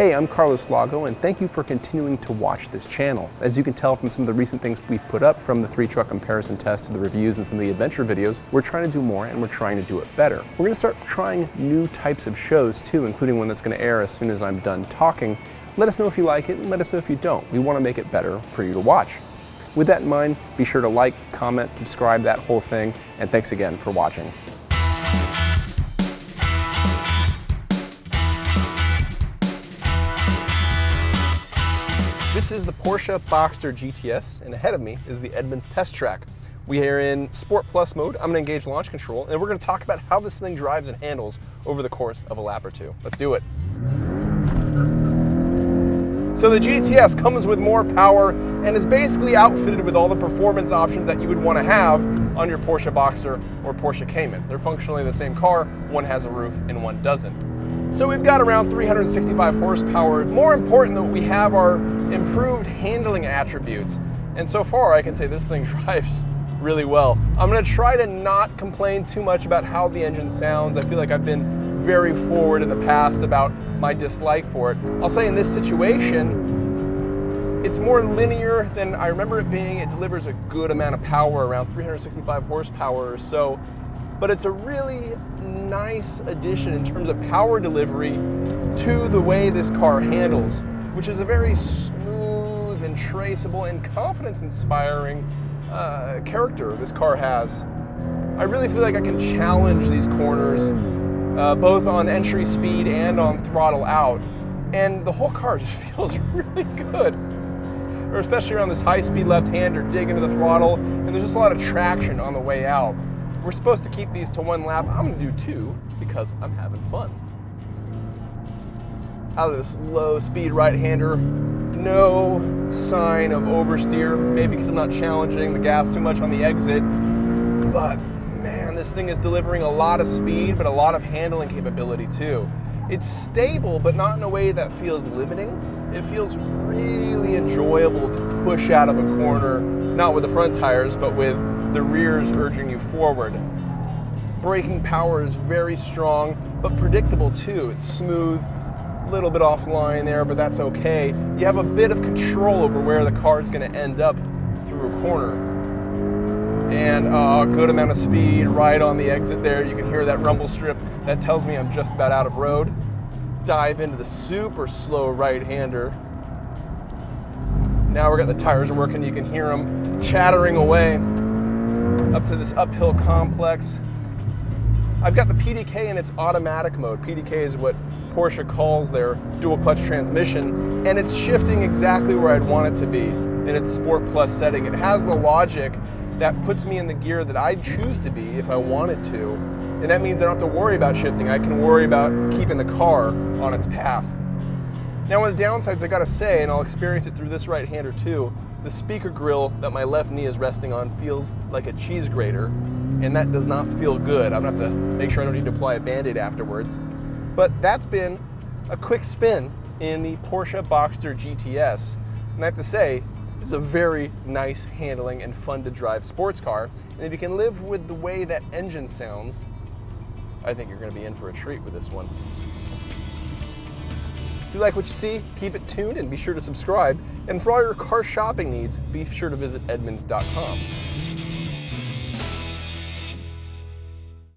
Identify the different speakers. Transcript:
Speaker 1: Hey, I'm Carlos Lago, and thank you for continuing to watch this channel. As you can tell from some of the recent things we've put up, from the 3-truck comparison test to the reviews and some of the adventure videos, we're trying to do more and we're trying to do it better. We're going to start trying new types of shows too, including one that's going to air as soon as I'm done talking. Let us know if you like it and let us know if you don't. We want to make it better for you to watch. With that in mind, be sure to like, comment, subscribe, that whole thing, and thanks again for watching. This is the Porsche Boxster GTS, and ahead of me is the Edmunds test track. We are in Sport Plus mode. I'm going to engage launch control, and we're going to talk about how this thing drives and handles over the course of a lap or two. Let's do it. So the GTS comes with more power and is basically outfitted with all the performance options that you would want to have on your Porsche Boxster or Porsche Cayman. They're functionally the same car. One has a roof and one doesn't. So we've got around 365 horsepower. More important though, we have our improved handling attributes. And so far I can say this thing drives really well. I'm going to try to not complain too much about how the engine sounds. I feel like I've been very forward in the past about my dislike for it. I'll say in this situation, it's more linear than I remember it being. It delivers a good amount of power, around 365 horsepower or so, but it's a really nice addition in terms of power delivery to the way this car handles, which is a very smooth and traceable and confidence-inspiring character this car has. I really feel like I can challenge these corners both on entry speed and on throttle out, and the whole car just feels really good. Or especially around this high-speed left-hander, dig into the throttle, and there's just a lot of traction on the way out. We're supposed to keep these to 1 lap. I'm gonna do 2 because I'm having fun. Out of this low-speed right-hander, no sign of oversteer, maybe because I'm not challenging the gas too much on the exit, but man, this thing is delivering a lot of speed, but a lot of handling capability too. It's stable, but not in a way that feels limiting. It feels really enjoyable to push out of a corner, not with the front tires, but with the rears urging you forward. Braking power is very strong, but predictable too. It's smooth, a little bit offline there, but that's okay. You have a bit of control over where the car is going to end up through a corner. And a good amount of speed right on the exit there. You can hear that rumble strip. That tells me I'm just about out of road. Dive into the super slow right-hander. Now we've got the tires working. You can hear them chattering away up to this uphill complex. I've got the PDK in its automatic mode. PDK is what Porsche calls their dual clutch transmission, and it's shifting exactly where I'd want it to be in its Sport Plus setting. It has the logic that puts me in the gear that I choose to be if I wanted to, and that means I don't have to worry about shifting. I can worry about keeping the car on its path. Now, one of the downsides I gotta say, and I'll experience it through this right-hander too, the speaker grill that my left knee is resting on feels like a cheese grater, and that does not feel good. I'm gonna have to make sure I don't need to apply a Band-Aid afterwards. But that's been a quick spin in the Porsche Boxster GTS. And I have to say, it's a very nice handling and fun to drive sports car. And if you can live with the way that engine sounds, I think you're gonna be in for a treat with this one. If you like what you see, keep it tuned and be sure to subscribe. And for all your car shopping needs, be sure to visit Edmunds.com.